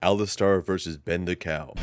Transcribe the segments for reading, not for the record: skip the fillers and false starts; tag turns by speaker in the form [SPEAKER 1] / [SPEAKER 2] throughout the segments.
[SPEAKER 1] Alistar versus Ben the Cow.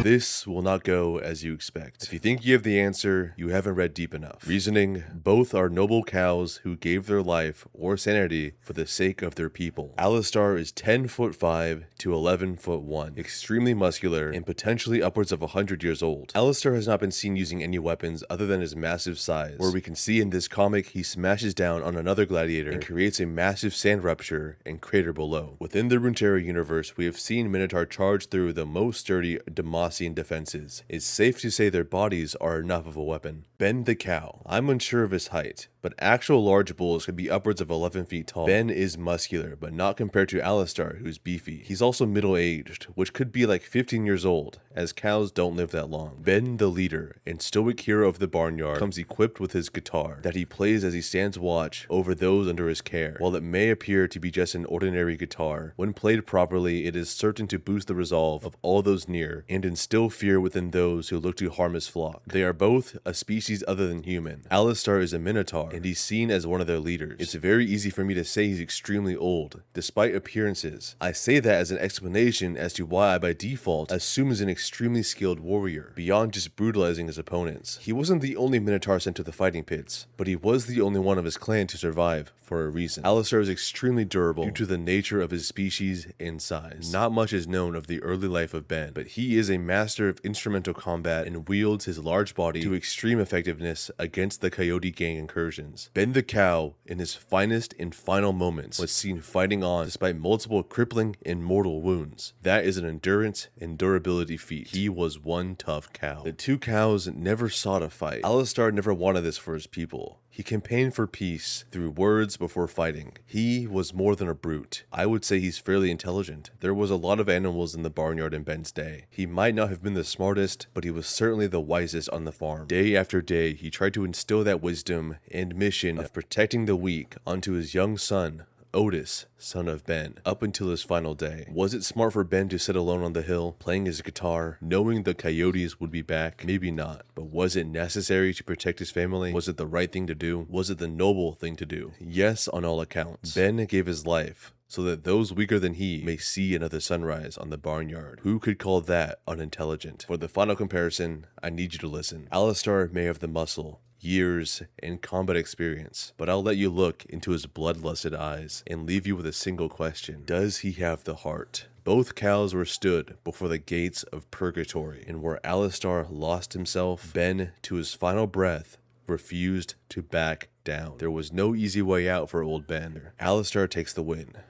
[SPEAKER 1] This will not go as you expect. If you think you have the answer, you haven't read deep enough. Reasoning, both are noble cows who gave their life or sanity for the sake of their people. Alistar is 10 foot 5 to 11 foot 1, extremely muscular and potentially upwards of 100 years old. Alistar has not been seen using any weapons other than his massive size, where we can see in this comic he smashes down on another gladiator and creates a massive sand rupture and crater below. Within the Runeterra universe, we have seen Minotaur charge through the most sturdy Demacian defenses. It's safe to say their bodies are enough of a weapon. Ben the Cow. I'm unsure of his height, but actual large bulls could be upwards of 11 feet tall. Ben is muscular, but not compared to Alistar, who's beefy. He's also middle-aged, which could be like 15 years old, as cows don't live that long. Ben, the leader and stoic hero of the Barnyard, comes equipped with his guitar, that he plays as he stands watch over those under his care. While it may appear to be just an ordinary guitar, when played properly, it is certain to boost the resolve of all those near, and instill fear within those who look to harm his flock. They are both a species other than human. Alistar is a Minotaur, and he's seen as one of their leaders. It's very easy for me to say he's extremely old, despite appearances. I say that as an explanation as to why I by default assume he's an extremely skilled warrior, beyond just brutalizing his opponents. He wasn't the only Minotaur sent to the fighting pits, but he was the only one of his clan to survive for a reason. Alistar is extremely durable due to the nature of his species and size. Not much is known of the early life of Ben, but he is a master of instrumental combat and wields his large body to extreme effectiveness against the Coyote gang incursions. Ben the Cow, in his finest and final moments, was seen fighting on despite multiple crippling and mortal wounds. That is an endurance and durability feat. He was one tough cow. The two cows never sought a fight. Alistar never wanted this for his people. He campaigned for peace through words before fighting. He was more than a brute. I would say he's fairly intelligent. There was a lot of animals in the barnyard in Ben's day. He might not have been the smartest, but he was certainly the wisest on the farm. Day after day, he tried to instill that wisdom and mission of protecting the weak onto his young son, Otis, son of Ben, up until his final day. Was it smart for Ben to sit alone on the hill, playing his guitar, knowing the coyotes would be back? Maybe not. But was it necessary to protect his family? Was it the right thing to do? Was it the noble thing to do? Yes, on all accounts. Ben gave his life so that those weaker than he may see another sunrise on the barnyard. Who could call that unintelligent? For the final comparison, I need you to listen. Alistar may have the muscle, years, and combat experience, but I'll let you look into his bloodlusted eyes and leave you with a single question. Does he have the heart? Both cows were stood before the gates of purgatory, and where Alistar lost himself, Ben, to his final breath, refused to back down. There was no easy way out for old Ben. Alistar takes the win.